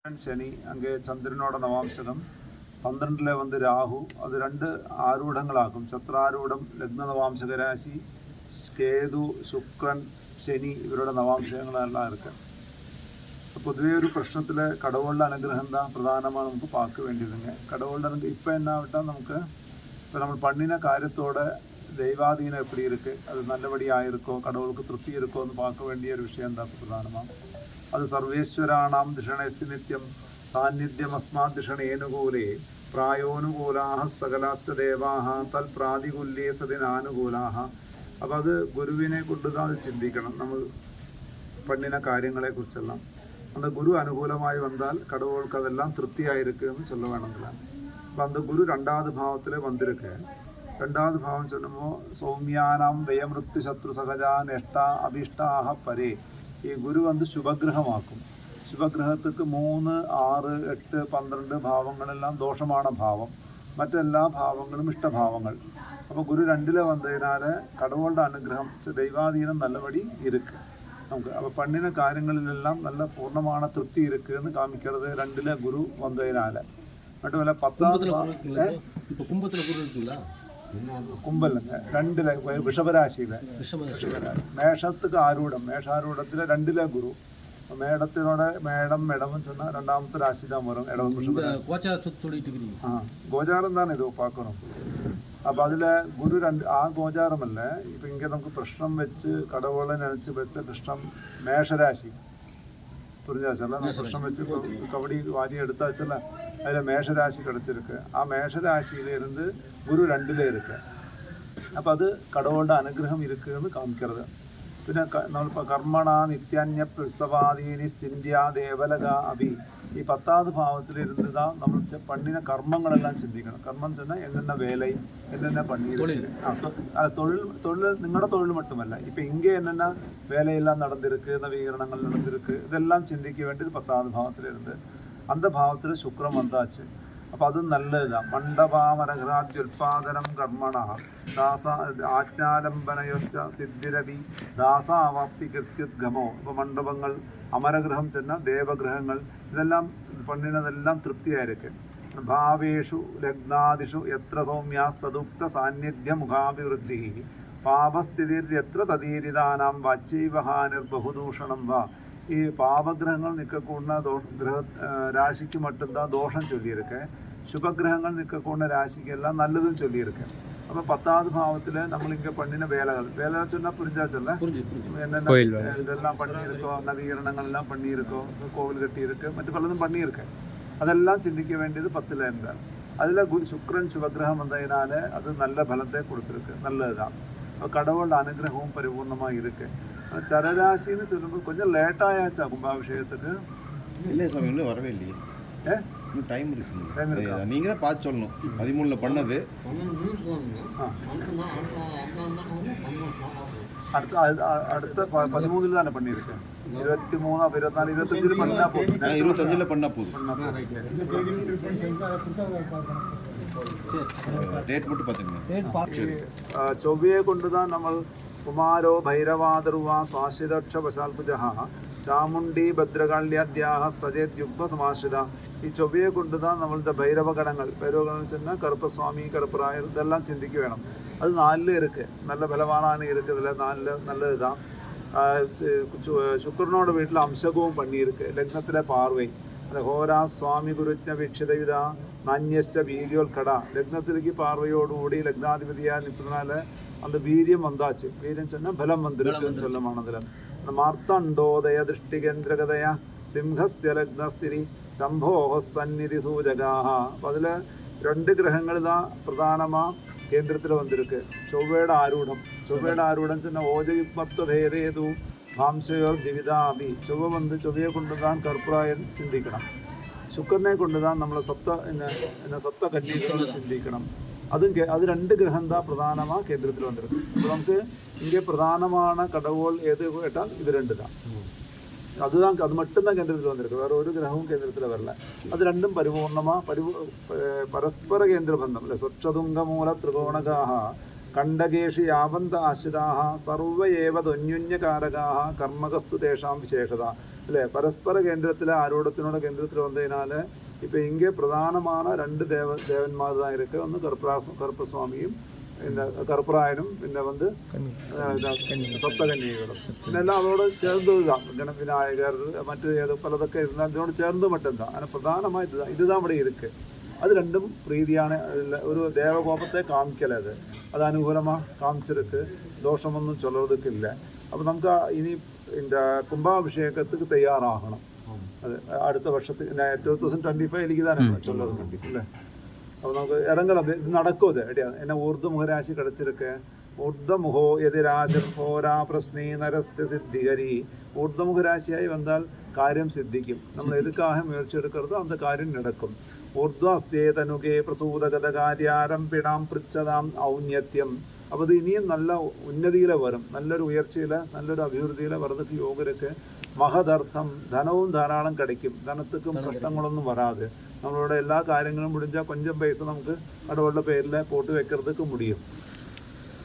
ശനി അങ്ങേ ചന്ദ്രനോட നവാംശകം 12 வந்து രാഹു അത് രണ്ട് ആരൂഢങ്ങളാക്കും. ചത്രാരൂഢം ലഗ്ന നവാംശക രാശി കേതു ശുക്രൻ ശനി ഇവരുടെ നവാംശകങ്ങളെല്ലാം ഇருக்கு. പൊതുവേ ഒരു പ്രശ്നത്തിൽ കടവുകളുടെ അനുഗ്രഹം എന്താ പ്രധാനമാണ് നമുക്ക് പാക്ക് വേണ്ടിയിരുന്നത്. കടവുകളുടെ അനുഗ്രഹം ഇപ്പം എന്നാവിട്ടാൽ നമുക്ക് இப்போ நம்ம பண்ணின காரியத்தோட தெய்வாதீனம் எப்படி இருக்குது, அது நல்லபடியாக இருக்கோ, கடவுளுக்கு திருப்தி இருக்கோன்னு பார்க்க வேண்டிய ஒரு விஷயம் தான் பிரதானமாக. அது സർവേശ്വരാണാം ദിഷണേസ്തി നിത്യം സാന്നിധ്യം അസ്മാത് ദിഷണേനുകൂലേ പ്രായോനുകൂലാഹ സകലാശ്ച ദേവാഹ തൽ പ്രാതികൂല്യേ സതിനാനുകൂലാഹ. അപ്പോൾ അത് ഗുരുവിനെ കൊണ്ട് അത് ചിന്തിക്കണം നമ്മൾ பண்ணின കാര്യങ്ങളെക്കുറിച്ചെല്ലാം. அந்த குரு അനുകൂലമായി വന്നാൽ கடவுளுக்கு அதெல்லாம் திருப்தியாயிருக்குன்னு சொல்ல வேணுங்களா. അപ്പം அந்த குரு ரெண்டாவது பாவத்தில் வந்திருக்கு. ரெண்டாவது ഭാവം ചൊല്ലുമ്പോൾ സൗമ്യാനാം വ്യയമൃത്യു ശത്രു സഹജാ നെഷ്ട അഭിഷ്ടാഹ പരേ. ഈ ഗുരു വന്ന് ശുഭഗ്രഹമാക്കും. ശുഭഗ്രഹത്തിക്ക് 3, 6, 8, 12 ഭാവങ്ങളെല്ലാം ദോഷമാണ് ഭാവം. മറ്റെല്ലാ ഭാവങ്ങളും ഇഷ്ടഭാവങ്ങൾ. അപ്പോൾ ഗുരു 2 വന്നതിനാൽ കടവുകളുടെ അനുഗ്രഹം ദൈവാധീനം നല്ലപടി ഇருக்கு നമുക്ക്. അപ്പോൾ പണ്ണിന കാര്യങ്ങളിലെല്ലാം നല്ല പൂർണ്ണമാണ് തൃപ്തി ഇருக்கு എന്ന് കാമിക്കുന്നത് 2 ഗുരു വന്നതിനാൽ. மட்டுமல்ல 10 കുംഭല്ലங்க 2 വൃഷഭരാശിയിലെ മേഷത്തുക്ക് ആരൂഢം. മേഷാരൂഢത്തിൽ 2 ഗുരു. മേടത്തിനോടെ മേടം മെടം ചെന്ന രണ്ടാമത്തെ രാശി தான் വരും. ഇടവം വൃഷഭരാശി. ഗോചാരം തന്നെ ഇത് പാക്കണം. അപ്പോൾ അതിൽ ഗുരു ആ ഗോചാരമല്ല. ഇപ്പം ഇങ്ങനെ നമുക്ക് പ്രശ്നം വെച്ച് കടവുകളെ നനച്ച് വെച്ച കൃഷ്ണം മേഷരാശി புரிஞ்சாச்சல்ல. പ്രശ്നം വെച്ച് കബഡി വാരി എടുത്താച്ചല്ല அதில் மேஷராசி கிடச்சிருக்கு. ஆ மேஷராசியிலிருந்து குரு 2 இருக்கு. அப்போ அது கடவுளோட அனுகிரகம் இருக்குன்னு காமிக்கிறது. പിന്നെ നമ്മളിപ്പോൾ കർമ്മണ നിത്യാന്യ പ്രസവാദീനി ചിന്ത്യ ദേവലക അഭി. ഈ 10வது ഭാവത്തിലിരുന്ന് தான் നമ്മൾ பண்ணின കർമ്മങ്ങളെല്ലാം ചിന്തിക്കണം. കർമ്മം ചെന്നാൽ என்னென்ன வேலை என்னென்ன பண்ணியிருக்கு. തൊഴിൽ നിങ്ങളുടെ തൊഴിൽ மட்டுമല്ല, ഇപ്പം ഇங்கே என்னென்ன வேலையெல்லாம் நடந்திருக்கு, നവീകരണങ്ങൾ നടந்திருக்கு, ഇതെല്ലാം ചിന്തിക്ക വേണ്ടി 10வது ഭാവത്തിലിരുന്ന് அந்த ഭാവത്തിൽ ശുക്രൻ വന്നാച്ച്. അപ്പോൾ അത് നല്ലതാണ്. മണ്ഡപാമരഘ്രാദ്യുൽപാദനം കർമ്മണ ദാസ ആജ്ഞാലംബനയൊച്ച സിദ്ധിരവി ദാസാവാപ്തി കൃത്യുദ്ഗമോ. ഇപ്പോൾ മണ്ഡപങ്ങൾ അമരഗ്രഹം ചെന്ന ദേവഗ്രഹങ്ങൾ ഇതെല്ലാം പണിനതെല്ലാം തൃപ്തിയായിരിക്കും. ഭാവേഷു ലഗ്നാദിഷു എത്ര സൗമ്യാസ്തദുക്ത സാന്നിധ്യ മുഖാഭിവൃദ്ധി പാപസ്ഥിതിർ എത്ര തദീരിതാനാം വാച്യൈവഹാനിർബഹുദൂഷണം വാ. ഈ പാപഗ്രഹങ്ങൾ നിൽക്കൂടുന്ന രാശിക്ക് മട്ടുന്താ ദോഷം ചൊല്ലിയിരിക്കെ. ശുഭഗ്രഹങ്ങൾ നിൽക്കൂടുന്ന രാശിക്കെല്ലാം നല്ലതും ചൊല്ലിയിരിക്കെ. അപ്പോൾ 10வது ഭാവത്തിൽ നമ്മളിങ്ങനെ പണ്ണിന വേലകൾ ചൊന്നാൽ പുരിഞ്ചാച്ചല്ല ഇതെല്ലാം പണിയിരിക്കോ, നവീകരണങ്ങളെല്ലാം പണിയിരിക്കോ, കോവിൽ കെട്ടിയിരിക്കെ, മറ്റു പലതും പണിയിരിക്കെ. അതെല്ലാം ചിന്തിക്ക വേണ്ടിയത് 10ൽ എന്താണ്. അതിൽ ശുക്രൻ ശുഭഗ്രഹം വന്നതിനാൽ അത് നല്ല ഫലത്തെ കൊടുത്തിരിക്കുക. നല്ലതാണ്. അപ്പോൾ കടവുകളുടെ അനുഗ്രഹവും പരിപൂർണമായി ഇരിക്കെ. ചരരാശിന്ന് ചൊല്ലുമ്പോൾ கொஞ்சம் லேட்டாயாச்சா கும்பாபிஷேகத்துக்கு? இல்லை சாமி, இன்னும் வரவே இல்லையே. இன்னும் டைம் இருக்கு. நீங்கள் தான் பார்த்து சொல்லணும். 13ல் பண்ணது அடுத்த 13ல் தானே பண்ணியிருக்கேன். 23, 24, 25 பண்ணா போதும். 25ல் பண்ணா போதும். டேட் மட்டும் பார்த்துங்க. ചൊവ്വയെ കൊണ്ട് தான் നമ്മൾ കുമാരോ ഭൈരവാദർവ സ്വാശ്രിതക്ഷവശാൽപുജ ചാമുണ്ഡി ഭദ്രകാള്യാദ്യാഹ സജേദ്യുഗ്മസമാശ്രിത. ഈ ചൊവ്വയെ കൊണ്ട് தான் നമ്മളുടെ ഭൈരവഗണങ്ങൾ ചെന്നാൽ കറുപ്പസ്വാമി, കറുപ്പറായർ ഇതെല്ലാം ചിന്തിക്കുക വേണം. അത് 4ൽ ഇருக்கு. നല്ല ബലവാനാണ് ഇருக்கு. ഇതിൽ 4 நல்லது தான். ശുക്രനോട് വീട്ടിൽ അംശകവും പണിയിருக்கு. ലഗ്നത്തിലെ പാർവൈ ഹോരാ സ്വാമി ഗുരുജ്ഞ വീക്ഷിതവിധ നാന്യശ്ച വീര്യോത്കട. ലഗ്നത്തിലേക്ക് പാർവയോടുകൂടി ലഗ്നാധിപതിയായ നിൽക്കുന്നതിനാൽ அந்த வீரியம் வந்தாச்சு. வீரியம் சொன்னால் பலம் வந்திருக்குன்னு சொல்லமானதில். அந்த மார்த்தாண்டோதய திருஷ்டிகேந்திரகதயா സിംഹസ്യ ലഗ്നസ്ഥിതി ശംഭോഹ സന്നിധി സൂചകാഹ. അപ്പോൾ അതിൽ 2 ഗ്രഹങ്ങൾ தான் പ്രധാനமாக കേന്ദ്രത്തിൽ വന്നിருக்கு. ചൊവ്വയുടെ ആരൂഢം ചെന്ന ഓജയുക്മത്വഭേദേതു ഭാംസയോ ദിവിതാഭി. ചൊവ്വയെ കൊണ്ട് தான் കർപ്പൂരായൻ ചിന്തിക്കണം. ശുക്രനെ കൊണ്ട് தான் നമ്മൾ സപ്ത കന്യകളെ ചിന്തിക്കണം. அது 2 கிரகம் தான் பிரதானமாக கேந்திரத்தில் வந்திருக்கு. இப்போ நமக்கு இங்கே பிரதானமான கடவுள் எது கேட்டால் இது 2 தான். அது மட்டும்தான் கேந்திரத்தில் வந்திருக்கு. வேறு ஒரு கிரகமும் கேந்திரத்தில் வரல. அது 2ம் പരിപൂർണமாக പരസ്പര കേന്ദ്രബന്ധം അല്ലെ. സ്വച്ഛതുംഗമൂല ത്രികോണകാഹ കണ്ടകേഷി യാവന്ത ആശ്രിതാഹ സർവ ഏവ ധ്വന്യുന്യകാരകാഹ കർമ്മകസ്തു തേഷാം വിശേഷത. இல்லை பரஸ்பர கேந்திரத்தில் ஆரூடத்தினோட கேந்திரத்தில் வந்ததினால இப்போ இங்கே பிரதானமான 2 தேவன்மார் தான் இருக்கு. ஒன்று கருப்பசுவாமியும் இந்த கருப்பராயனும் இந்த வந்து சப்தகன்னிகளும் இதெல்லாம் அதோட சேர்ந்தது தான். விநாயகர் மற்ற பலതൊക്കെ இருந்தால் இதோட சேர்ந்து மட்டும்தான். ஆனால் பிரதானமாக இதுதான் ഇവിടെ இருக்கு. அது ரெண்டும் பிரீதியான ஒரு தேவகோபத்தை காமிக்கல. அது அனுகூலமாக காமிச்சிருக்கு. தோஷமൊന്നും சொல்றதுக்கு இல்லை. അപ്പോൾ നമുക്ക് ഇനി இந்த கும்பாபிஷேகத்துக்கு தயாராகணும். அது அடுத்த வருஷத்துக்கு 2025 എനിക്ക് தானே சொல்றது இல்லை. അപ്പോൾ നമുക്ക് ഇറങ്ങണം. ഇത് നടക്കും. ഇത് എടിയാ എന്നെ ഊർധ്വമുഖരാശി കിടച്ചിരിക്കെ ഊർധ്വമുഖോ എതിരാശം പോരാ പ്രശ്നേ നരസ്യ സിദ്ധികരി. ഊർധ്വമുഖരാശിയായി വന്നാൽ കാര്യം സിദ്ധിക്കും. നമ്മൾ എതുക്കാக മുയற்சி എടുക്കരുതോ அந்த കാര്യം നടക്കും. ഊർധ്വസ്യേ തനുകേ പ്രസൂതഗത കാര്യാരംഭിടാം പൃച്ഛതാം ഔന്നത്യം. അപ്പോൾ ഇത് ഇനിയും നല്ല ഉന്നതിയിലെ വരും. നല്ലൊരു ഉയർച്ചയിൽ നല്ലൊരു അഭിവൃദ്ധിയിലെ വരതൊക്കെ യോഗരൊക്കെ മഹദർത്ഥം ധനവും ധാരാളം கிடைக்கும். ധനத்துக்கும் കഷ്ടങ്ങളൊന്നും വരാതെ நம்மளோட எல்லா காரியங்களும் முடிஞ்சால் கொஞ்சம் പൈസ നമുക്ക് கடவுளுടെ പേരിൽ போட்டு வைக்கிறதுக்கு முடியும்.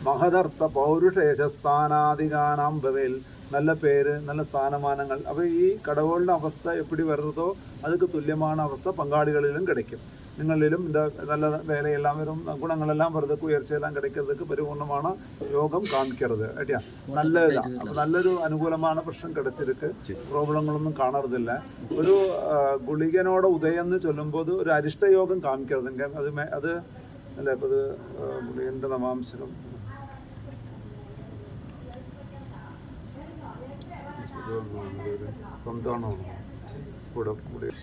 മഹദർത്ഥ പൗരുഷേശസ്ഥാനാധികാനാം ഭവേൽ. நல்ல பேர் நல்ல ஸ்தானமானங்கள். അപ്പോൾ ഈ கடவுளுടെ അവസ്ഥ எப்படி വരുന്നതോ அதுக்கு തുല്യமான അവസ്ഥ പങ്കാളികളിലും கிடைக்கும். നിങ്ങളിലും இந்த நல்ல வேலையெல்லாம் வரும். குணங்களெல்லாம் வர்றதுக்கு உயர்ச்சியெல்லாம் கிடைக்கிறதுக்கு പരിപൂർണമാണ് യോഗം കാണിക്കരുത്. ഏട്ടിയാ നല്ലതാണ്. അപ്പോൾ നല്ലൊരു അനുകൂലமான പ്രശ്നം കിടച്ചിരിക്ക്. പ്രോബ്ലങ്ങളൊന്നും കാണരുതില്ല. ഒരു ഗുളികനോട് ഉദയം എന്ന് ചൊല്ലുമ്പോൾ ഒരു അരിഷ്ടയോഗം കാണിക്കരുത്. അത് അല്ലേ. അപ്പോൾ അത് ഗുളികൻ്റെ നമാംശകം സന്താനമാണ് സ്ഫുടം ഗുളിക.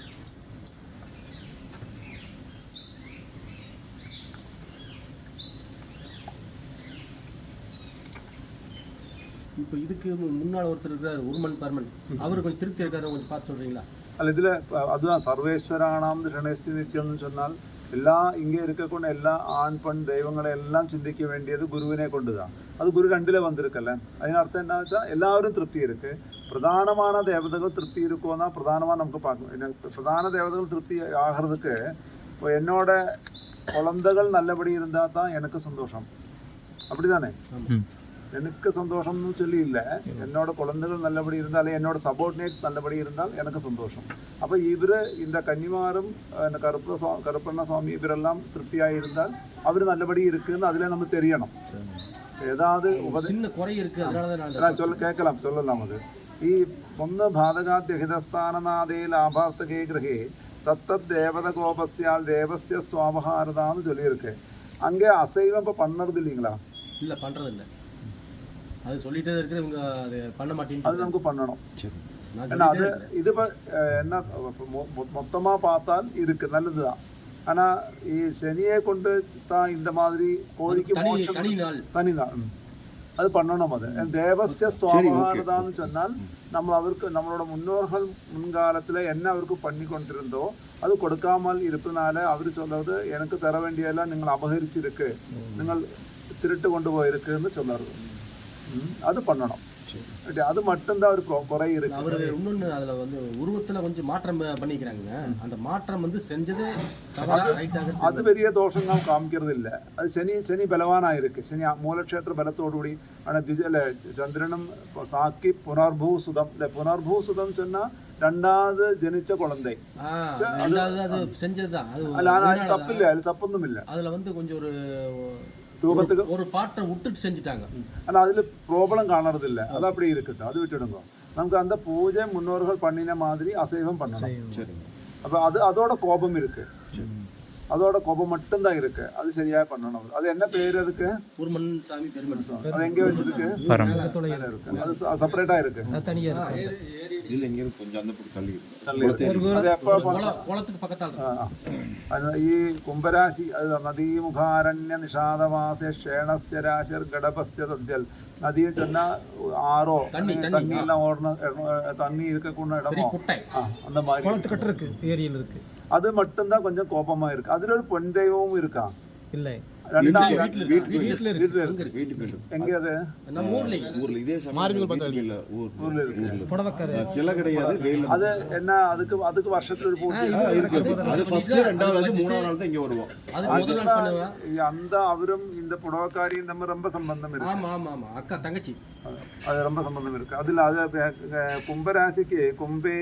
இப்போ இதுக்கு முன்னாள் ஒருத்தர் இருக்கிறார் உருமன் பர்மன். அவர் கொஞ்சம் திருப்தி இருக்காரு. கொஞ்சம் பார்த்து சொல்கிறீங்களா? അല്ല ഇതിൽ അതുதான் സർവേശ്വരാണാം രണേസ്തി നിത്യം എന്ന് சொன்னால் എല്ലാ ഇங்கே இருக்கக்கூடிய എല്ലാ ஆண் பெண் தெய்வங்களை எல்லாம் சிந்திக்க வேண்டியது குருவிനെ கொண்டுதான். அது குரு 2ல வந்திருக்கல்ல. അതിനർത്ഥം എന്താ വെച്ചാൽ എല്ലാവരും திருப்தி இருக்கு. பிரதானமான தேவதைகள் திருப்தி இருக்கும்னா பிரதானமாக நமக்கு பார்க்கணும். பிரதான தேவதைகள் திருப்தி ஆகிறதுக்கு இப்போ என்னோட குழந்தைகள் நல்லபடி இருந்தால் தான் எனக்கு சந்தோஷம். அப்படிதானே? எனக்கு சந்தோஷம்னு சொல்லி இல்லை. என்னோட குழந்தைகள் நல்லபடி இருந்தால் என்னோட சபோர்டினேட்ஸ் நல்லபடி இருந்தால் எனக்கு சந்தோஷம். അപ്പോൾ ഇവര് இந்த കന്നിമാരും കറുപ്പണ്ണ സ്വാമി ഇവരെല്ലാം തൃപ്തിയായി ഇരുന്നാൽ അവർ நல்லபடி இருக்குன்னு அதில் நம்ம தெரியணும். ஏதாவது சின்ன குறை இருக்கு. കേൾக்கலாம் சொல்லலாம். அது ഈ ഒന്ന് ഭാതകാദ്യഹിതസ്ഥാനനാദേ ലാഭാർത്ഥകേ ഗൃഹേ തത്തത് ദേവത கோபஸ்யால் தேவஸ்ய சுவாபகாரதான்னு சொல்லியிருக்கு. அங்கே அசைவம் இப்போ பண்ணுறது இல்லைங்களா? இல்லை, பண்ணுறது இல்லை. அது சொல்லிட்டே இருக்கிற இவங்க அது பண்ண மாட்டேங்குது. அது நமக்கு பண்ணணும். ஏன்னா அது இது என்ன மொத்தமாக பார்த்தால் இருக்கு நல்லதுதான். ஆனால் சனியை கொண்டு தான் இந்த மாதிரி கோழிக்கு தனி நாள் அது பண்ணணும். அது தேவஸ்ய சுவாபகாரதான்னு சொன்னால் நம்ம அவருக்கு நம்மளோட முன்னோர்கள் முன்காலத்தில் என்ன அவருக்கு பண்ணி கொண்டிருந்தோ அது கொடுக்காமல் இருப்பதனால அவர் சொல்றது எனக்கு தர வேண்டியெல்லாம் நீங்கள் அபகரிச்சிருக்கு, நீங்கள் திருட்டு கொண்டு போயிருக்குன்னு சொல்லுறது. அது பண்ணணும். அது மட்டும்தான் ஒரு குறை இருக்கு. அவர் இன்னொன்று அதில் வந்து உருவத்தில் கொஞ்சம் மாற்றம் பண்ணிக்கிறாங்க. அந்த மாற்றம் வந்து செஞ்சது அது பெரிய தோஷம் நாம் காமிக்கிறது இல்லை. அது ശനി ബലവാനായിരിക്കും. ശനി മൂലക്ഷേത്ര ബലത്തോടുകൂടി ആണ്. ചന്ദ്രനും സാക്കി പുനർഭൂസുതം. പുനർഭൂസുതം ചെന്നാൽ രണ്ടാമത് ജനിച്ച കുളந்தை. അല്ല അതിൽ തപ്പില്ല, അതിൽ തപ്പൊന്നുമില്ല. അതിൽ வந்து கொஞ்சம் രൂപത്തിൽ ஒரு பாட்டை விட்டுட்டு செஞ்சுட்டாங்க. ஆனால் அதில் ப்ராப்ளம் காணறதில்ல. அது அப்படி இருக்கட்டும், அது விட்டுடுங்க. நமக்கு அந்த பூஜை முன்னோர்கள் பண்ணின மாதிரி அசைவம் பண்ணணும். அப்போ அதோட கோபம் இருக்கு. அதோட கோபம் மட்டும்தான் இருக்கு. அது சரியா பண்ணணும். அது என்ன பேர்? அதுக்கு உருமன் சாமி பெருமன். அது எங்க வச்சிருக்கு? அது செப்பரேட்டா இருக்கு. இல்லை இங்கே கொஞ்சம் அந்த தள்ளி குளத்துக்கு பக்கத்தால். ഈ കുംഭരാശി അത് നദീമുഖാരണ്യ നിഷാദമാസെ ക്ഷേണസ്യ രാശിർ ഗടപസ്യ സദ്യൽ. നദിയിൽ ചെന്നാൽ ആറോ തണ്ണിയെല്ലാം ഓടുന്ന തണ്ണി இருக்கக்கூடிய இடமோ அந்த மாதிரி அது மட்டும்தான் கொஞ்சம் கோபமா இருக்கு. அதுல ஒரு பெண் தெய்வமும் இருக்கா? இல்லை. சில கிடையாது. அது என்ன அதுக்கு வருஷத்துல ஒரு போட்டி அந்த அவரும் இந்த புடவக்காரியும் நம்ம ரொம்ப சம்பந்தம் இருக்கு. ஆமா ஆமா ஆமா அக்கா தங்கச்சி அது ரொம்ப சம்பந்தம் இருக்கு. അതിൽ അത് കുംഭരാശിക്ക് കുംഭേ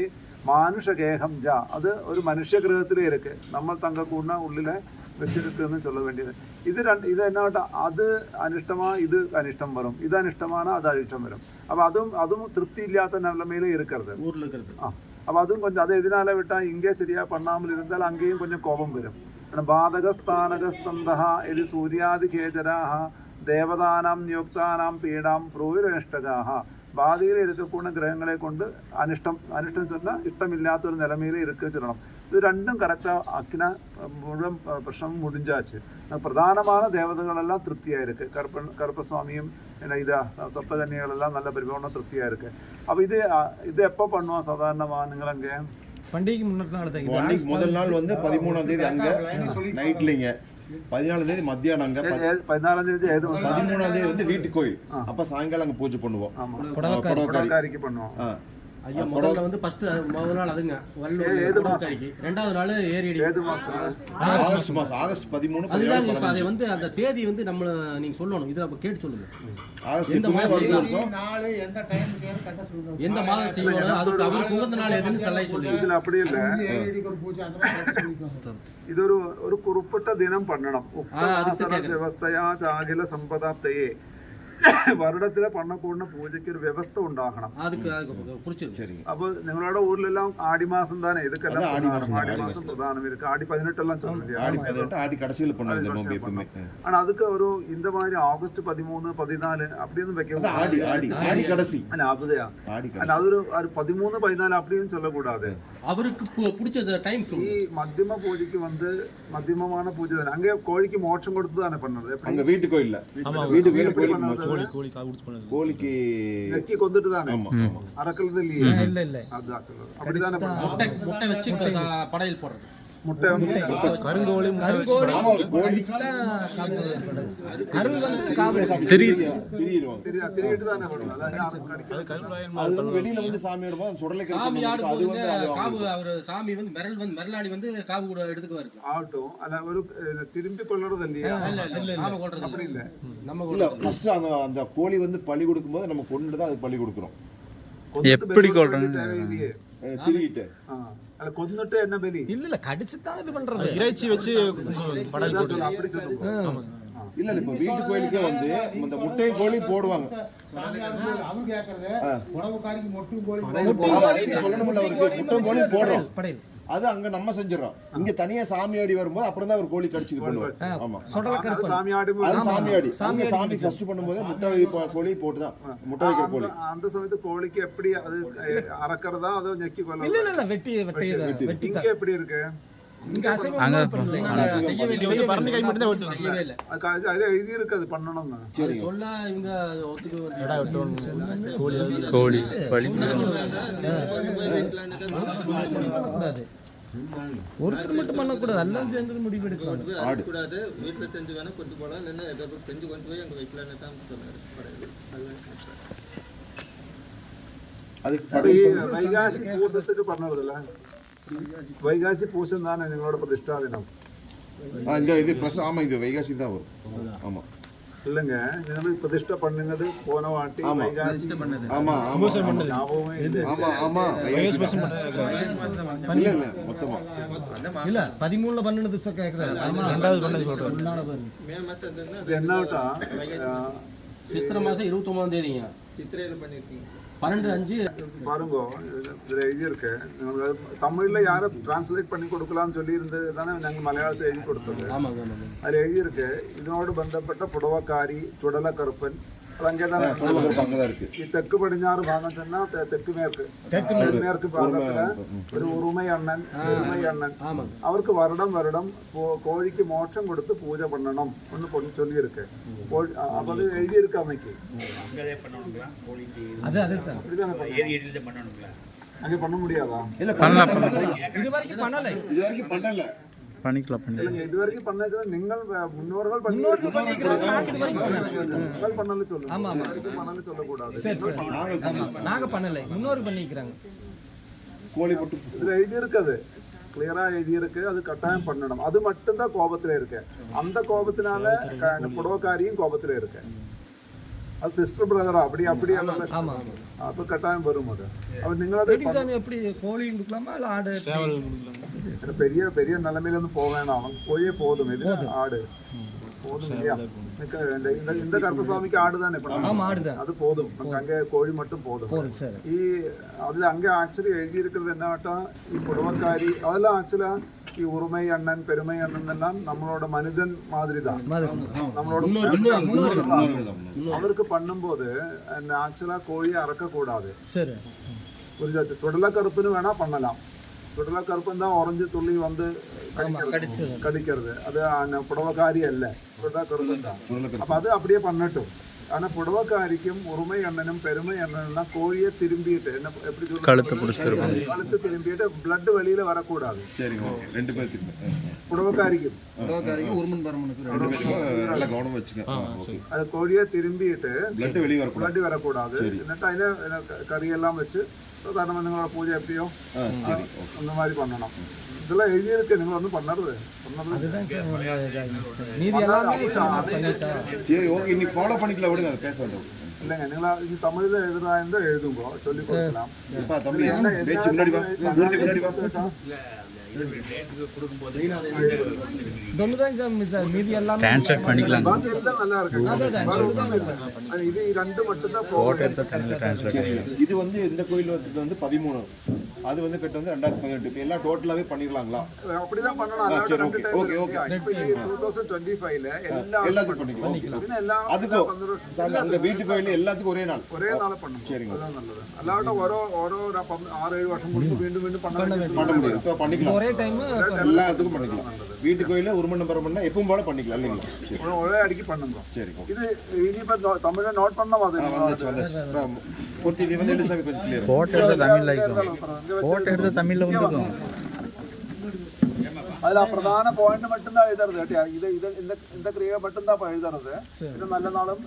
മാനുഷഗേഹം ജ അത് ഒരു മനുഷ്യഗ്രഹത്തിലേ ഇருக்கு. നമ്മൾ തങ്കക്കൂടിന ഉള്ളിലെ വെച്ചിരിക്കുന്ന് சொல்ல വേണ്ടിയത്. ഇത് എന്നാവട്ടെ അത് അനിഷ്ടമാ ഇത് അനിഷ്ടം വരും, ഇത് അനിഷ്ടമാണ് അത് അനിഷ്ടം വരും. അപ്പോൾ അതും തൃപ്തി ഇല്ലാത്ത നിലമയിലേ ഇരിക്കരുത് ஊர்ல இருக்கிறது. അപ്പോൾ അതും கொஞ்சம் അത് എതിനാലെ വിട്ടാൽ ഇங்கே ശരിയാ പണ്ണാமல் இருந்தால் அங்கேயும் கொஞ்சம் கோபம் വരും. ബാധകസ്ഥാനകസ്തന്തഃ ഇത് സൂര്യാദികേചരാഹ ദേവതാനാം നിയുക്താനാം പീഡാം പ്രൂരനിഷ്ടകാഹ ബാധയിൽ ഇരിക്കക്കൂടുന്ന ഗ്രഹങ്ങളെ കൊണ്ട് അനിഷ്ടം சொன்னால் ഇഷ്ടമില്ലാത്തൊരു നിലമയിൽ ഇരിക്കുക ചൊല്ലണം. ഇത് രണ്ടും കറക്റ്റാக ആക്കിന മുഴുവൻ പ്രശ്നം മുടിഞ്ചാച്ച്. പ്രധാനமான தேவதைகளெல்லாம் திருப்தியாக இருக்குது. கருப்பசுவாமியும் இது சப்தகன்னிகளெல்லாம் நல்ல பரிபூர்ண திருப்தியாக இருக்குது. அப்போ இது எப்போ பண்ணுவோம் சாதாரணமாக நீங்களங்கே பண்டிகைக்கு முன்னாடி முதல் நாள் வந்து 13ஆம் தேதி அங்க நைட்லிங்க, 14ஆம் தேதி மத்தியானம் அங்க, 14ஆம் தேதி 13ஆம் தேதி வந்து வீட்டு கோயில். அப்ப சாயங்காலம் அங்க பூஜை பண்ணுவோம். புடவக்காரிக்கு பண்ணுவோம். ஐயா முதல்ல வந்து ஃபர்ஸ்ட் முதல் நாள் அதுங்க வல்லூர்காரிக்கு, ரெண்டாவது நாள் ஏரியடி ஆகஸ்ட் மாசம் ஆகஸ்ட் 13 அதுதான். இப்ப அதை வந்து அந்த தேதி வந்து நம்ம நீங்க சொல்லணும், இதை அப்ப கேட்டு சொல்லுங்க. எந்த மாதம் செய்யணும், அதுக்கு அவருக்கு உகந்த நாள் எதுன்னு சொல்லி சொல்லுங்க. ഇതിൽ அப்படி இல்ல, ഇതൊരു കുറിപ്പിട്ട ദിനം പണ്ണണം. വ്യവസ്ഥയാ ചാകില സമ്പദാപ്തയെ வருடத்துல பண்ணக்கூடிய பூஜைக்கு ஒரு வியவஸ்தை உண்டாகணும். அப்போ நிங்களோட ஊர்ல எல்லாம் ஆடி மாசம் தானே இதுக்கெல்லாம் ஆடி மாசம் பிரதானம் இருக்கு. ஆடி 18 எல்லாம் சொல்லுங்க, ஆடி கடைசியில பண்ணுவாங்க. ஆனா அதுக்கு ஒரு இந்த மாதிரி ஆகஸ்ட் 13 14 அப்படின்னு வைக்கிறது ஆடி கடைசி அല്ല அப்படியா, അതൊരു 13 14 அப்படின்னு சொல்லக்கூடாது. அவருக்கு பிடிச்ச டைம் ഈ മധ്യമ പൂജയ്ക്ക് வந்து മധ്യമமான പൂജை தானே. அங்கே கோழிக்கு மோட்சம் கொடுத்து தானே பண்ணது. அங்க வீட்டு கோயில்ல கோழிக்கு நெக்கி கொண்டுட்டு தானே அறக்கிறது இல்லையே. இல்ல அதான் சொல்றது. அப்படிதானே முட்டை வச்சு படையல் போடுறது. முட்டை வந்து கருங்கோழி திரியிட்டு தானே வெளியில வந்து சாமி சாமி வந்து மெரலாளி வந்து காவு கூட எடுத்துக்குவாரு. ஆகட்டும், அல்ல ஒரு திரும்பி கொள்றது இல்லையா? அப்படி இல்ல, நம்ம ஃபர்ஸ்ட் அந்த கோழி வந்து பலி கொடுக்கும்போது நம்ம கொண்டு தான் அது பலி கொடுக்குறோம். எப்படி கொள்றது தேவையில்லையே. திரியிட்டு அல்ல கொன்னுட்டு என்ன பலி இல்ல கடிச்சு தான் இது பண்றது. இறைச்சி வச்சு படல் போட்டு அப்படி சொல்லுங்க. இல்ல இப்ப வீட்டு கோயிலுக்கே வந்து இந்த முட்டை கோழி போடுவாங்க. அவங்க கேக்குறது உணவுக்காரிக்கு முட்டை கோழி சொல்லணும்ல, அவருக்கு முட்டை கோழி போடுறோம். அது அங்க நம்ம செஞ்சிடறோம். இங்க தனியா சாமியாடி வரும்போது அப்புறம் தான் ஒரு கோழி கடிச்சு பண்ணுவாங்க. ஆமா, சாமியாடி சாமி ஃபர்ஸ்ட் பண்ணும்போது முட்டை கோழி போட்டுதான் முட்டை வைக்கிற கோழி. அந்த சமயத்து கோழிக்கு எப்படி அது அறக்கிறதா அதோ நெக்கி கொள்ள? இல்ல வெட்டி இங்க எப்படி இருக்கு? இங்க அசைவம் செய்ய பரணி கை மட்டும் தான் வெட்டு. செய்யவே இல்ல. அது எழுதி இருக்கு அது பண்ணணும்னு. சரி சொல்ல இவங்க ஒத்துக்க கோழி பலி ஒருத்தர் மட்டும் பண்ணக்கூடாது, எல்லாம் சேர்ந்து முடிவு எடுக்கணும். கூடாது, வீட்டுல செஞ்சு வேணா கொண்டு போகலாம், இல்லைன்னா எதாவது செஞ்சு கொண்டு போய் அங்க வைக்கலான்னு தான் சொன்னாரு. வைகாசி பூசத்துக்கு பண்ணறதில்ல. வைகாசி பூசம் தானே നിങ്ങളുടെ പ്രതിഷ്ഠാ ദിനം. இது ஆமா, இது வைகாசி தான் வரும். ஆமா இல்லங்க, നിങ്ങൾ പ്രതിഷ്ഠ பண்ணுனது போன வாட்டி வைகாசி பண்ணது. ஆமா ஆமா ஆமா ஆமா வைகாசி பண்ணல இல்ல மொத்தமா இல்ல 13ல பண்ணது கேக்குறாரு. ஆமா, ரெண்டாவது பண்ணது சொல்றேன். மே மாசம் இது என்னட்டா சித்திரை மாசம் 29ஆம் தேதிங்க சித்திரையில பண்ணிருக்கீங்க. 12/5 பாருங்க, இதுல எழுதி இருக்கு. தமிழ்ல யாரும் டிரான்ஸ்லேட் பண்ணி கொடுக்கலாம்னு சொல்லி இருந்தது தானே நாங்கள் மலையாளத்தை எழுதி கொடுத்தது. ஆமாங்க. அதில் எழுதியிருக்கு இதனோடு பந்தப்பட்ட புடவக்காரி சுடல கருப்பன். அது அங்கே தானே இருக்கு. தெற்கு പടിഞ്ഞാറ് ഭാഗം சொன்னா தெற்கு மேற்கு ഭാഗத்துல ഒരു ഉറുമൈ അണ്ണൻ അവർക്ക് வருடம் கோழிக்கு மோட்சம் கொடுத்து பூஜை பண்ணணும் ஒன்று சொல்லி இருக்கு. அப்போ அது எழுதி இருக்கு. அன்னைக்கு அங்கே பண்ண முடியாதா? இல்ல பண்ணலாம், இது வரைக்கும் பண்ணல. பண்ணிக்கலாம். இது வரைக்கும் பண்ணது நீங்கள் முன்னோர்கள் பண்ணல சொல்லுங்க. ஆமா பண்ணல சொல்லக்கூடாது. சரி நாங்க பண்ணல, முன்னோர் பண்ணிக்கிறாங்க. கோழி போட்டு இதுல எழுதி இருக்குது. கிளியரா எழுதியிருக்கு, அது கட்டாயம் பண்ணணும். அது மட்டும்தான் கோபத்துல இருக்கு. அந்த கோபத்தினால புடவைக்காரியும் கோபத்துல இருக்கு. அது சிஸ்டர் பிரதரா அப்படி அப்ப கட்டாயம் வரும். அது அப்ப நீங்களது எப்படி கோழி கொடுக்கலாமா இல்ல ஆடு? பெரிய பெரிய நிலைமையில இருந்து போக வேணாம், அவன் போயே போதும். இது ஆடு போதும் இல்லையா? இந்த கருப்பசாமிக்கு ஆடுதானே அது போதும். அங்க கோழி மட்டும் போதும். அதுல அங்க ஆக்சுவலி எழுதி இருக்கிறது என்னட்டா, புடவைக்காரி அதெல்லாம் ஆக்சுவலா உரிமை அண்ணன் பெருமை அண்ணன் எல்லாம் நம்மளோட மனிதன் மாதிரி தான். நம்மளோட அவருக்கு பண்ணும்போது ஆக்சுவலா கோழியை அறக்க கூடாது. புரிஞ்சாச்சு? சுடல கருப்புன்னு வேணா பண்ணலாம். சுடல கருப்புன்னு தான் உறைஞ்சு துள்ளி வந்து கடிக்கிறது. அது புடவைக்காரி அல்ல, சுடல கருப்பு தான். அப்ப அது அப்படியே பண்ணட்டும். ஆனா புடவைக்காரிக்கும் உரிமை அண்ணனும் பெருமை அண்ணனும் கோழியை திரும்பிட்டு என்ன எப்படி கழுத்து திரும்பிட்டு பிளட் வெளியில வரக்கூடாது. புடவைக்காரிக்கும் அது கோழியை திரும்பிட்டு பிளட் வரக்கூடாது. എന്നിട്ട് അതിന് കറിയെല്ലാം വെച്ച് സാധാരണ നിങ്ങളോட പൂജ எப்படியோ அந்த மாதிரி பண்ணணும். இதெல்லாம் எழுதியிருக்கு, நீங்க ஒன்றும் பண்ணறது இல்லைங்க. நீங்களா இது தமிழ்ல எழுதுறா இருந்தா எழுதுங்கோ, சொல்லி கொடுக்கலாம். ட்ரான்ஸ்லேட் பண்ணிக்கலாம். இது வந்து இந்த கோயில் வந்து 13, அது வந்து கட்ட வந்து 2018. எல்லா டோட்டலாவே பண்ணிடலாங்களா? அப்படிதான் பண்ணணும். சரி, ஓகே ஓகே ஓகே. 2025ல எல்லாத்துக்கும் பண்ணிக்கலாம். அதுக்கு அந்த வீட்டு கோயில் எல்லாத்துக்கும் ஒரே நாள் பண்ணணும். சரிங்க, அதான் நல்லது. அல்லாட்ட ஓரோ 6-7 வருஷம் கொடுத்து வீണ്ടുம் வீண்டும் பண்ண முடியும். இப்போ பண்ணிக்கலாம், ஒரே டைம் எல்லாத்துக்கும் பண்ணிக்கலாம். வீட்டு கோயில உருமண்ணம் பரமண்ணா எப்பவும் போல பண்ணிக்கலாம் இல்லைங்களா? சரி, ஒரே அடிக்கி பண்ணுங்க. சரி, இது இனிப்ப தமிழ்ல நோட் பண்ணா ஒருத்தி வந்து எழுசாமி கொஞ்சம் கிளியர் போட்டோ எடுத்து தமிழ்ல போட்டோ எடுத்து தமிழ்ல வந்துடும். அதுல பிரதான பாயிண்ட் மட்டும்தான் എഴുതരുത്. ഇത് ഇത് இந்த ക്രിയ மட்டும்தான் എഴുതരുത്. ഇത് നല്ല നാളും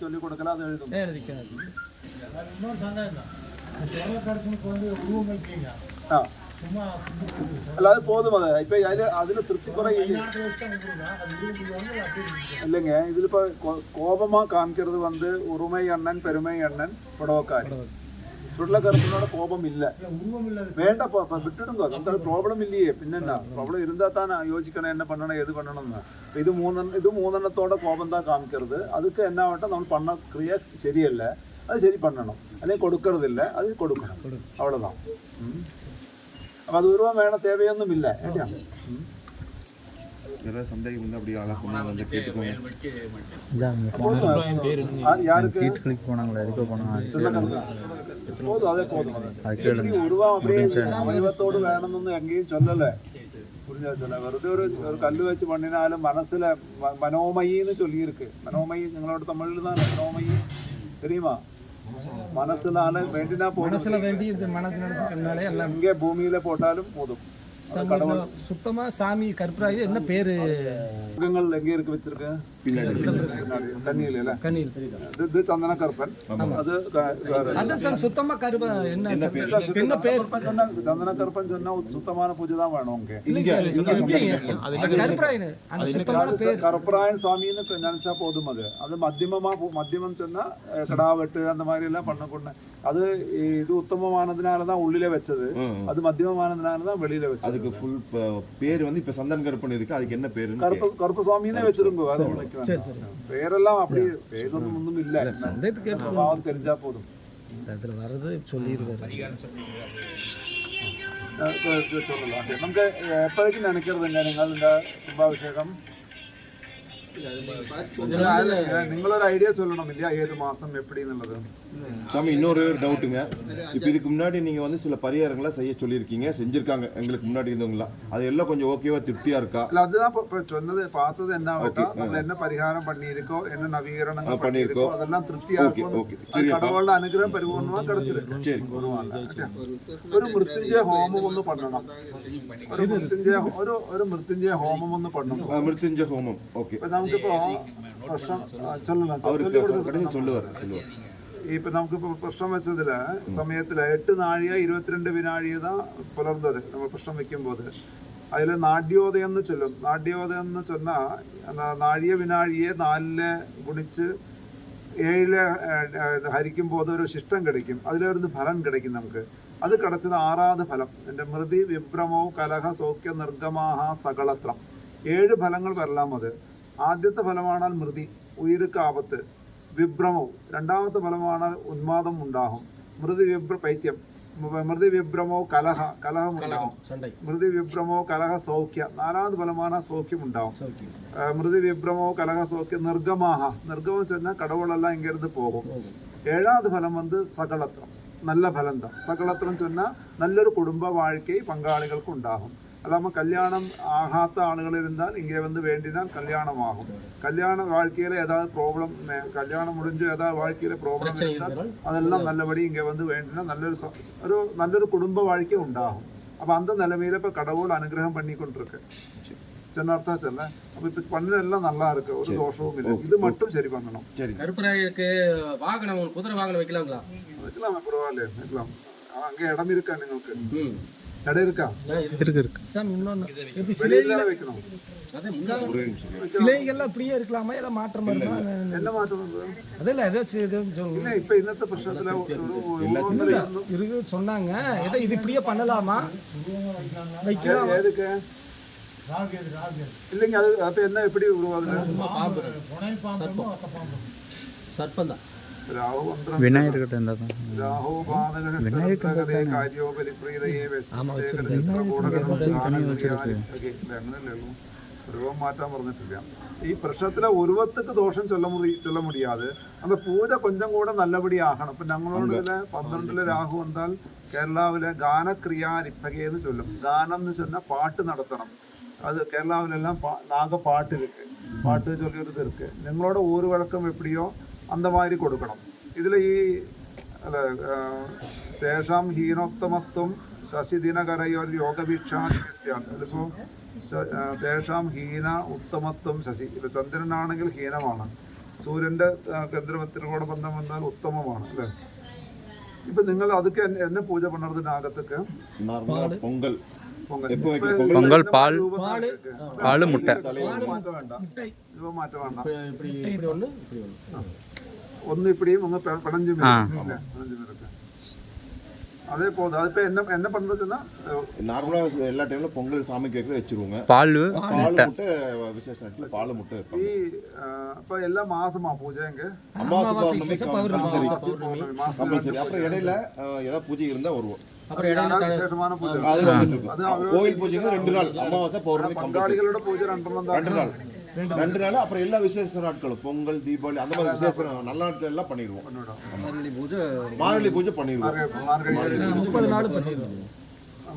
ചൊല്ലി കൊടുക്കല, അത് എഴുതും. இன்னொரு சந்தேகம் தான், சுடலக்கருப்புக்கு வந்து உருவம் வைக்கிறீங்க, അല്ല അത് പോതും. അത് ഇപ്പൊ അതില് തൃപ്തി കുറെ இல்லைங்க. இதுல இப்ப கோபமா காமிக்கிறது வந்து உரிமை அண்ணன் பெருமை அண்ணன் புடவைக்காரி. சுடல கருப்பினோட கோபம் இல்ல, வேണ്ട விட்டுடுங்க. அது ப்ராப்ளம் இல்லையே, பின்னா ப்ராப்ளம் இருந்தா தான் யோசிக்கணும் என்ன பண்ணணும் எது பண்ணணும்னு. ഇത് മൂന്നെണ്ണത്തോടെ കോപം தான் காமிக்கிறது. அதுக்கு என்ன ஆகட்டும், நம்ம பண்ண கிரியா ശരിയല്ല, அது சரி பண்ணணும். അല്ലെങ്കിൽ കൊടുക്കരുതില്ല, அது കൊടുക്കണം. அவ்வளவுதான். அப்ப அது உருவம் வேணும் தேவைയൊന്നും இல்ல. சந்தேகம் வந்து அப்படியே ஆளா கொண்டு வந்து கேட்டுக்கோங்க. யாருக்கு போனாங்களா எதுக்கு போனாங்க போதும், அதே போதும். உருவம் அப்படியே സമയത്തോട് വേണമെന്നൊന്നും എங்கேയും ചൊല്ലല്ലേ. புரிஞ்சா சொல்ல വെറുതെ ഒരു കല്ല് വെച്ച് പണിനാലും മനസ്സിലെ മനോമയി എന്ന് ചൊല്ലിയിருக்கு. മനോമയി നിങ്ങളോട് തമിഴിൽ தான் മനോമയി தெரியுமா? മനസ്സിലാണ് വേണ്ടിനാ இங்கே பூமியில போட்டாலும் போதும். சுத்தமா சாமி கருப்பராயர் என்ன பேரு மிருகங்கள் எங்கே இருக்கு வச்சிருக்கு? கண்ணியில இல்ல, கண்ணியில் இது சந்தன கருப்பன். அது சுத்தமா கருப்ப என்ன பேர்? சந்தன கருப்பன் சொன்னா சுத்தமான பூஜை தான் வேணும். கருப்பராயன் சுவாமின்னு நினைச்சா போதும். அது மத்தியமம் சொன்னா கடாவெட்டு அந்த மாதிரி எல்லாம் பண்ணக்கூட. அது இது உத்தமமானதுனாலதான் உள்ளில வச்சது, அது மத்தியமானதுனாலதான் வெளியில வச்சது. அதுக்கு ஃபுல் பேர் வந்து இப்ப சந்தன கருப்பன் இருக்கு, அதுக்கு என்ன பேரு? கருப்பு சுவாமின்னு வச்சிருங்க. பேரெல்லாம் அப்படி பேரொന്നും ஒன்றும் இல்லை, தெரிஞ்சா போதும். அதுல வர்றது சொல்லிடுவாரு. சொல்லலாம். നമുക്ക് എപ്പോഴേക്കും നിனைக்கிறதுங்க നിങ്ങൾ இந்த கும்பாபிஷேகம்? നിങ്ങളൊരു ഐഡിയ சொல்லணும் இல்லையா, ஏது மாசம் எப்படி எന്നുള്ളത്? சாமி, இன்னொரு டவுட்டுங்க. இப்போ இதுக்கு முன்னாடி நீங்க வந்து சில பரிகாரங்களை செய்ய சொல்லியிருக்கீங்க, செஞ்சிருக்காங்க எங்களுக்கு முன்னாடி இருந்தவங்களா. அது எல்லாம் கொஞ்சம் ஓகேவா திருப்தியா இருக்கா? இல்ல அதுதான் இப்ப சொன்னது பார்த்தது என்ன ஆகட்டும், நம்ம என்ன பரிகாரம் பண்ணியிருக்கோம், என்ன நவீகரணங்கள் பண்ணியிருக்கோம், அதெல்லாம் திருப்தியா இருக்கும். கடவுளோட அனுகிரகம் பரிபூர்ணமா கிடைச்சிருக்கு. சரி, ഒരു മൃത്യുഞ്ജയ ഹോമം ഒന്ന് പണ്ണണം. ഒരു മൃത്യുഞ്ജയ ഹോമം ഒന്ന് പണ്ണണം. മൃത്യുഞ്ജയ ഹോമം. ഓക്കെ, നമുക്കിപ്പോ சொல்லலாம், அவருக்கு சொல்லுவார். ഇപ്പൊ നമുക്കിപ്പോ പ്രശ്നം വെച്ചതില് സമയത്തില് 8 നാഴിക 22 വിനാഴികത പുലർന്നത് നമ്മൾ പ്രശ്നം വെക്കുമ്പോൾ അതിൽ നാട്യോദയം എന്ന് ചൊല്ലും. നാട്യോദയം എന്ന് ചൊന്നാൽ നാഴിക വിനാഴിയെ 4 ഗുണിച്ച് 7 ഹരിക്കുമ്പോൾ അതൊരു ശിഷ്ടം കിടക്കും. അതിലൊരു ഫലം കിടക്കും നമുക്ക്. അത് കിടച്ചത് 6ാമത് ഫലം. എൻ്റെ മൃതി വിഭ്രമോ കലഹ സൗഖ്യ നിർഗമാഹ സകളത്രം 7 ഫലങ്ങൾ വരലാം. അത് ആദ്യത്തെ ഫലമാണാൽ മൃതി, ഉയിർക്ക് ആപത്ത്. വിഭ്രമവും 2ാമത്തെ ഫലമാണാൽ ഉന്മാദം ഉണ്ടാകും. പൈത്യം. മൃതി വിഭ്രമോ കലഹമുണ്ടാകും. മൃതി വിഭ്രമോ കലഹ സൗഖ്യ 4ാമത് ഫലമാണ് സൗഖ്യം ഉണ്ടാവും. മൃതി വിഭ്രമോ കലഹ സൗഖ്യ നിർഗമം ചെന്നാൽ കടവുകളെല്ലാം ഇങ്ങിരുന്ന് പോകും. 7ാമത് ഫലം സകളത്രം, നല്ല ഫലം தான். സകളത്രം ചെന്നാൽ നല്ലൊരു കുടുംബ വാഴ്ക്കை പങ്കാളികൾക്ക് ഉണ്ടാകും. അല്ലാമ കല്യാണം ആകാത്ത ആളുകളിരുന്നാൽ ഇങ്ങനെ വേണ്ടിനാൽ കല്യാണമാകും. കല്യാണ വാഴ്ക്കയിലെ ഏതാவது പ്രോബ്ലം, കല്യാണം മുടിஞ்ச് ഏതാவது വാഴ്ക്കയിലെ പ്രോബ്ലം இருந்தால் അതെല്ലാം നല്ലപടി ഇങ്ങനെ വേണ്ടിനാൽ നല്ലൊരു കുടുംബ വാഴ്ക്കை ഉണ്ടാകും. அப்போ அந்த நிலைமையில இப்போ கடவுள் அனுகிரகம் பண்ணி கொண்டிருக்கு. சின்னர்த்தா சொல்ல. அப்போ இப்போ பண்ணதெல்லாம் நல்லா இருக்கு, ஒரு தோஷமும் இல்லை. இது மட்டும் சரி பண்ணணும். சரி. கருப்பராயருக்கு வாகனம், குதிரை வாகனம் வைக்கலாங்களா? வைக்கலாமா, பரவாயில்ல, வைக்கலாம். அங்கே இடம் இருக்கா നിങ്ങൾക്ക്? இடம் இருக்கா? இருக்கு சார். இன்னொன்று வைக்கணும். சிலைகள்லாம் அப்படியே இருக்கலாமா, ஏதாவது மாற்றம் வருமா? என்ன மாற்றம்? அதெல்லாம் ஏதாச்சும் சொல்லுங்க. இப்போ இன்னத்த பிரச்சனை இருக்கு சொன்னாங்க. ஏதோ இது இப்படியே பண்ணலாமா, வைக்கலாம்? எதுக்கு இல்லைங்க, அது அப்போ என்ன எப்படி உருவாகுது? சர்ப்பம் தான். விநாயகர் ഉരുവം മാറ്റാൻ പറഞ്ഞിട്ടില്ല. ഈ പ്രശ്നത്തിലെ ഉരുവத்துக்கு ദോഷം ചൊല്ല മുടിയാതെ அந்த പൂജ കൊഞ്ചം കൂടെ നല്ലപടി ആകണം. ഇപ്പം ഞങ്ങളോട് 12 രാഹു വന്നാൽ കേരളാവിലെ ഗാനക്രിയാരിപ്പകയെന്ന് ചൊല്ലും. ഗാനം എന്ന് ചൊന്നാൽ പാട്ട് നടത്തണം. അത് കേരളാവിലെല്ലാം നാഗപ്പാട്ട് ഇருக்கு, പാട്ട് ചൊല്ലിയൊരു ഇருக்கு. നിങ്ങളോട് ഊര് വഴക്കം എപ്പിടിയോ அந்த மாதிரி കൊടുക്കണം. ഇതിൽ ഈ തേഷാം ഹീനോത്തമത്വം ശശിദിനകരയോ യോഗവീക്ഷാദിസ്യാണ്. ഇതിപ്പോൾ തേഷാം ഹീന ഉത്തമത്വം ശശി. ഇത് ചന്ദ്രനാണെങ്കിൽ ഹീനമാണ്, സൂര്യൻ്റെ കേന്ദ്രത്തിനോട് ബന്ധം വന്നാൽ ഉത്തമമാണ് അല്ലേ. ഇപ്പം നിങ്ങൾ അതൊക്കെ എന്നെ പൂജ പണ്ണത് നാഗത്തൊക്കെ പൊങ്കൽ பொங்கல் பால் முட்டை മാറ്റം വേണ്ട. ഒന്ന് ഇപ്പിടിയും ഒന്ന് പടഞ്ചു മിരക്ക് അതേപോലെ. അതിപ്പോ എന്നെ പண்றதுன்னா நார்மலா எல்லா டைம்ல பொங்கல் சாமிக்கு வைக்க வச்சிருவாங்க. பால் முட்டை விசேஷ நேரத்துல பால் முட்டை ഈ ഇപ്പൊ എല്ലാ മാസമാ പൂജ എങ്കിൽ அமாவாசை கம்பல்சரி. அப்புறம் இடையில ஏதாவது பூஜை இருந்தா வருவோம். വിശേഷமான പൂജ. கோயில் பூஜைக்கு 2 நாள், அமாவாசை பௌர்ணமி പങ്കാളികളുടെ പൂജ 2 നാൾ. 2 நாள். அப்புறம் எல்லா விசேஷ நாட்களும் பொங்கல், தீபாவளி அந்த மாதிரி விசேஷ நல்ல நாட்கள் எல்லாம் பண்ணிடுவோம். மார்கழி பூஜை பண்ணிடுவோம். மார்கழி 30 நாள் பண்ணிடுவோம்.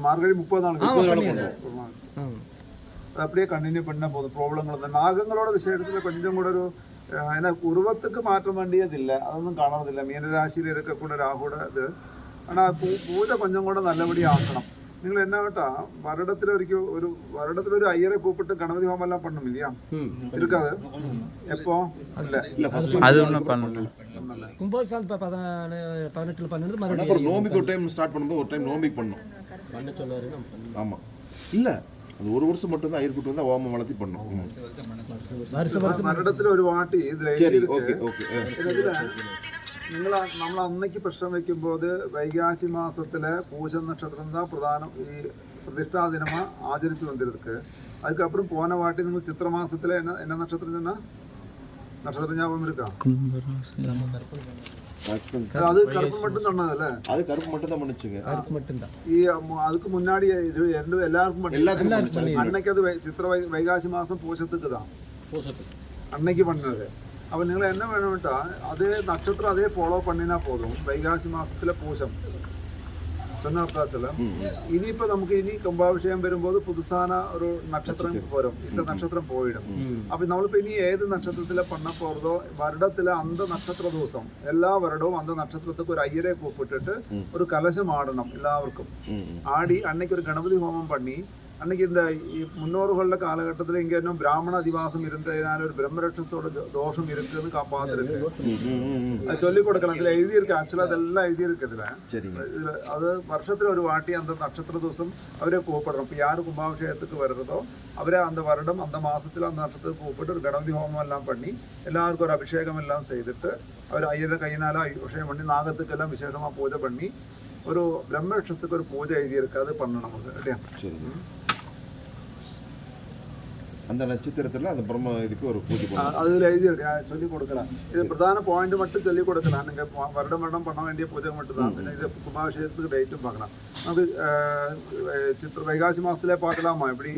மார்கழி 30 நாள் அப்படியே கண்டினியூ பண்ண போதும். ப்ராப்ளங்கள் നാഗങ്ങളോട് വിഷയത്തിൽ കൊഞ്ചം കൂടെ ഒരു അതിനെ ഉരുവത്തേക്ക് മാറ്റം വേണ്ടിയതില്ല, അതൊന്നും കാണുന്നില്ല. മീനരാശിയിൽ ഇരിക്കക്കൂടെ രാഹുടെ ഇത് ஆனால் പൂജ കൊഞ്ചം കൂടെ നല്ലപടി ആക്കണം. നിങ്ങൾ എന്നാ കേട്ടാ வருடத்தில் ஒரு ஐயரை கூப்பிட்டு கணபதி ஹோமம் எல்லாம் பண்ணும் இல்லையா? இருக்காது எப்போ? அது ஒன்றும் பண்ணல. கும்பாபிஷேகம் 18 பண்ணுறது அப்புறம் நோம்பிக்கு ஒரு டைம் ஸ்டார்ட் பண்ணும்போது ஒரு டைம் நோம்பிக்கு பண்ணோம். ஆமா, இல்ல அது ஒரு வருஷம் மட்டும் தான் ஐயர் கூட்டு வந்து ஹோமம் வளர்த்தி பண்ணோம். வருடத்தில் ഒരു വാട്ടി ഇതിൽ നമ്മൾ അന്നേക്ക് പ്രശ്നം വെക്കുമ്പോൾ വൈകാശി മാസത്തിലെ പൂജ നക്ഷത്രം தான் പ്രധാനം. ഈ പ്രതിഷ്ഠാ ദിനമാ ആചരിച്ചു വന്നിருக்கு. அதுக்கப்புறம் போன வாட்டி നിങ്ങൾ ചിത്ര മാസത്തിലെ என்ன നക്ഷത്രം ചെന്നാ നക്ഷത്രം ஞாபகம் இருக்கா? அது கருப்பு மட்டும் சொன்னதல்ல, அது கருப்பு மட்டும் தான் பண்ணுச்சுங்க. கருப்பு மட்டும் தான். ഈ அதுக்கு முன்னாடி எல்லாருக்கும் அன்னைக்கு அது சித்திர வைகாசி மாசம் பூசத்துக்கு தான் அன்னைக்கு பண்ணது. அப்போ നിങ്ങൾ என்ன வேணும்ட்டா அதே நட்சத்திரம் அதே ஃபாலோ பண்ணினா போதும். வைகாசி மாசத்துல பூசம் சொன்ன அர்த்தாச்சல. ഇനിയിപ്പോ നമുക്ക് ഇനി കുംഭാഭിഷേകം വരുമ്പോൾ പുതുസാന ഒരു നക്ഷത്രം വരും. இந்த നക്ഷത്രം പോയിടും. അപ്പൊ നമ്മളിപ്പോ ഇനി ഏത് നക്ഷത്രത്തിലെ പണ്ണ പോറതോ வருடത്തിലെ അന്ത നക്ഷത്ര ദിവസം എല്ലാ வருடവും അന്ത നക്ഷത്രത്തിക്ക് ഒരു അയ്യരെ കൂപ്പിട്ടിട്ട് ഒരു കലശം ആടണം എല്ലാവർക്കും. ആടി അന്നയ്ക്ക് ഒരു ഗണപതി ഹോമം പണി அன்னைக்கு இந்த முன்னோர்கள காலகட்டத்தில் இங்கே இன்னும் பிராமண அதிவாசம் இருந்ததுனால ஒரு பிரம்மரட்சஸோட தோஷம் இருக்குன்னு பார்த்துருக்கு. அது சொல்லிக் கொடுக்கலாம். அதில் எழுதியிருக்கு. ஆக்சுவலாக அதெல்லாம் எழுதியிருக்கு. இதில் அது வருஷத்தில் ஒரு வாட்டி அந்த நட்சத்திர திவസം அவരെ கூப்பிடுறோம். இப்போ யார் கும்பாபிஷேகத்துக்கு வருறதோ அவரை அந்த வருடம் அந்த மாதத்தில் அந்த நட்சத்திரத்துக்கு கூப்பிட்டு ஒரு கணபதி ஹோமம் எல்லாம் பண்ணி எல்லாருக்கும் ஒரு அபிஷேகம் எல்லாம் செய்துட்டு அவர் ஐயரை கையினால அபிஷேகம் பண்ணி நாகத்துக்கெல்லாம் விசேஷமாக பூஜை பண்ணி ஒரு பிரம்மரட்சஸுக்கு ஒரு பூஜை எழுதியிருக்கு. அது பண்ணணும் இல்லையா? அந்த நட்சத்திரத்துல அந்த பிரம்ம இதுக்கு ஒரு பூஜை அதில் எழுதியிருக்கு. சொல்லிக் கொடுக்கலாம். இது பிரதான பாயிண்ட் மட்டும் சொல்லிக் கொடுக்கலாம். நீங்கள் வருடம் வருடம் பண்ண வேண்டிய பூஜை மட்டும்தான். പിന്നെ இது கும்பாபிஷேகத்துக்கு டேட்டும் பார்க்கலாம். നമുക്ക് வைகாசி மாதத்திலே பார்க்கலாமா? எப்படி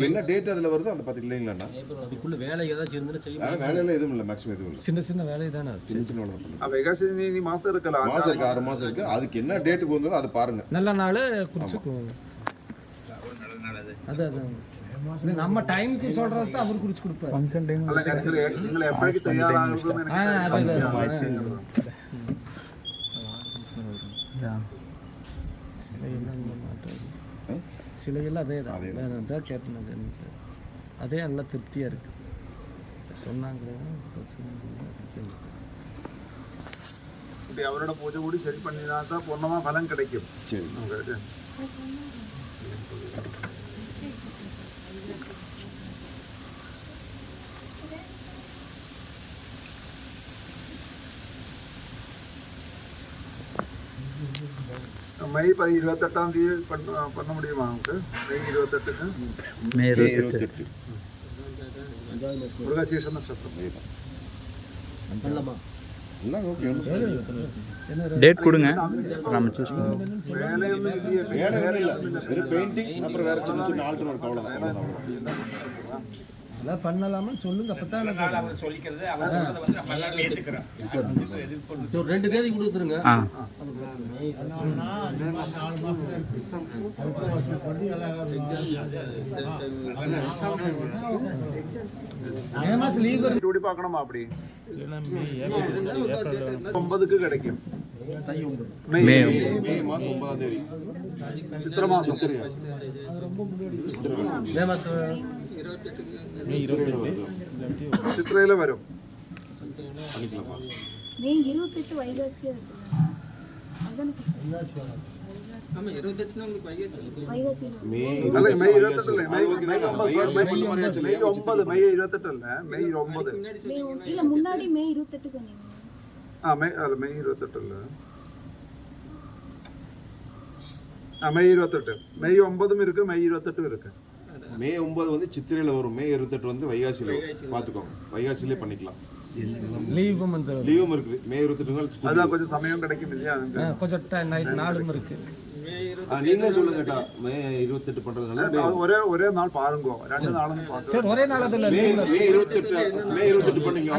என்ன டேட் அதில் வருதோ அந்த பார்த்து இல்லைங்களாண்ணா? அதுக்குள்ள வேலை ஏதாச்சும் இருந்தாலும் செய்யும். வேலையில எதுவும் இல்லை, மேக்ஸிமம் எதுவும் இல்லை. சின்ன சின்ன வேலை தானே. சின்ன சின்ன வேலை பண்ணலாம். வைகாசி நீ மாதம் இருக்கலாம். மாதம் இருக்கு, 6 மாதம் இருக்கு. அதுக்கு என்ன டேட்டுக்கு வந்தோ அதை பாருங்க. நல்ல நாள் குறிச்சுக்குவோம். அதான் நம்ம டைமுக்கு சொல்றது அவர் குறிச்சு கொடுப்பாரு. ஃபங்க்ஷன் டைம் നിങ്ങൾ എപ്പോഴേക്ക് തയ്യാറാകുന്നത് சிலையெல்லாம் அதே தான். தான் கேட்டது. அதே நல்லா திருப்தியாக இருக்கு. சொன்னாங்களே அவரோட பூஜை கூடி சரி பண்ணினா தான் பூர்ணமாக பலன் கிடைக்கும். சரி. மெய் 28ஆம் தேதி பண்ண முடியுமா நமக்கு? மெய் 28க்கு மே 28 மிருகசீர்ஷ நட்சத்திரம். டேட் கொடுங்க, நம்ம சூஸ் பண்ணுவோம். வேலையொന്നും இல்லையே. வேலை இல்லை, வெறும் பெயிண்டிங் அப்புறம் வேற சின்ன சின்ன ஆல்டர் ஒர்க் அவ்வளோதான். எல்லாம் பண்ணலாமான்னு சொல்லுங்க. அப்பதான் சொல்லிக்கிறது அவர் சொல்றத வந்து நம்ம எல்லாரும் ஏத்துக்கிறோம். ஒரு 2 தேதி கொடுத்துருங்க. மே மாசம் லீவ் கூடி பார்க்கணுமா? அப்படி 9க்கு கிடைக்கும். மே மாதம் 9ஆம் தேதி சித்திரை மாதம். மே மாசம் சித்திரையில் வரும். மே 28 வைகாசிக்கு ஆமா 28 உங்களுக்கு வைகாசி வைகாசி மே அல்ல, மெய் 28 இல்லை. மெய் 9. மெய் 28 இல்லை. மெய் 9. இல்ல முன்னாடி மே 28 சொன்னீங்க. மெய் 28 இல்லை. மெய் 28. மெய் 9ம் இருக்கு, மெய் 28 இருக்கு. மே 9 வந்து சித்திரையில் வரும். மே 28 வந்து வைகாசியில் வரும். பார்த்துக்கோங்க, வைகாசிலே பண்ணிக்கலாம். லீவும் அந்த லீவும் இருக்குது. மே 28 அதான் கொஞ்சம் சமயம் கிடைக்கும் இல்லையா? கொஞ்சம் நாளும் இருக்கு. நீங்களே சொல்லுங்கட்டா. மே 28 பண்றதுனால ஒரே நாள் பாருங்க. 2 நாளும் பாருங்க. சரி, ஒரே நாள் அதில் மே 28 பண்ணீங்க.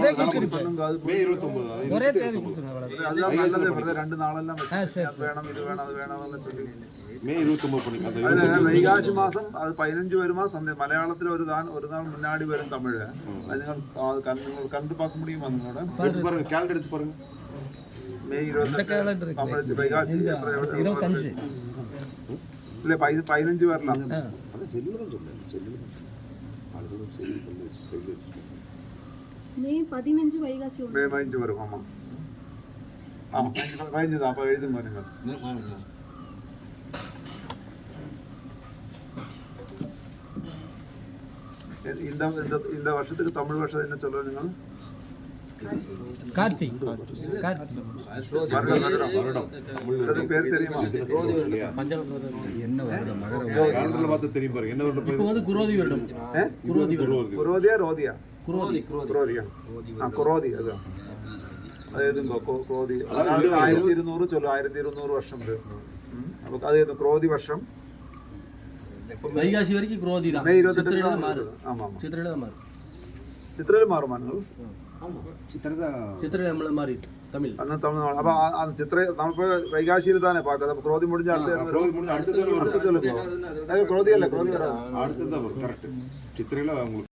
மே 29 ஒரே தேதி கொடுத்துருங்க. அதுதான் நல்லது. 2 நாளெல்லாம் அது வேணும் இது வேணும் அது வேணும் சொல்லி மே 29 பண்ணிக்கலாம். வைகாசி மாதம் அது 15 வருமா? மலையாளத்தில் ஒரு நாள் முன்னாடி வரும் தமிழ். அது நீங்கள் கண்டு பார்க்க முடியுமா? உங்களோட எடுத்து பாருங்க, கேலண்டர் எடுத்து பாருங்க. மே 28 வைகாசி 25 இல்லை 15 வரலாம். அதான் செல்லுல தான் சொன்னேன். செல்லுல ஆளுகளும் செல்லு கையில் வச்சுருக்கேன். மே 15 வைகாசி மே 15 வரும். ஆமாம் ஆமாம் 15 தான். அப்போ எழுதும் பாருங்க. இந்த வருஷத்துக்கு தமிழ் வருஷம் என்ன சொல்றது நீங்கள்? கார்த்தி வருடம் பேர் தெரியுமா? கேலண்டர்ல பார்த்து தெரியும் பாருங்க. என்ன வருடம்? இப்போ வந்து குரோதி வருடம். குரோதியா ரோதியா? குரோதியா. குரோதி. அதான் அது எதுங்க குரோதி. 1200 சொல்லு. 1200 வருஷம். அப்போ அது குரோதி வருஷம். வைகாசி வரைக்கும் குரோதி தான். மே 28 மாறும். ஆமாம் சித்திரையில தான் மாறும். சித்திரையில் மாறுமா? சித்திரையில நம்மள மாறி தமிழ். അന്ന് തമിഴ്നാട്. അപ്പൊ ചിത്ര നമ്മളിപ്പോ വൈകാശിയിൽ തന്നെ പാക്കുന്നത്. ക്രോധി മുടിഞ്ഞ அடுத்தது ക്രോധി അല്ലേ? ക്രോധി വരാം. அடுத்தது கரெக்ட். சித்திரையில உங்களுக்கு